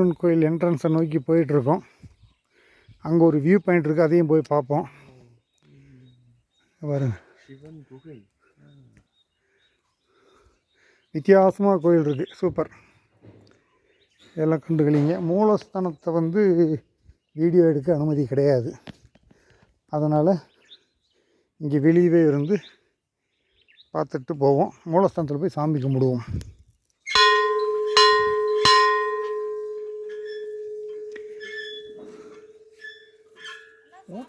முருகன் கோயில் என்ட்ரன்ஸை நோக்கி போயிட்டுருக்கோம். அங்கே ஒரு வியூ பாயிண்ட் இருக்குது, அதையும் போய் பார்ப்போம். பாருங்க, சிவன் குகை, வித்தியாசமாக கோயில் இருக்குது, சூப்பர். இதெல்லாம் கண்டுகளிங்க. மூலஸ்தானத்தை வீடியோ எடுக்க அனுமதி கிடையாது. அதனால் இங்கே வெளியவே இருந்து பார்த்துட்டு போவோம். மூலஸ்தானத்தில் போய் சாமி கும்பிடுவோம். Yeah.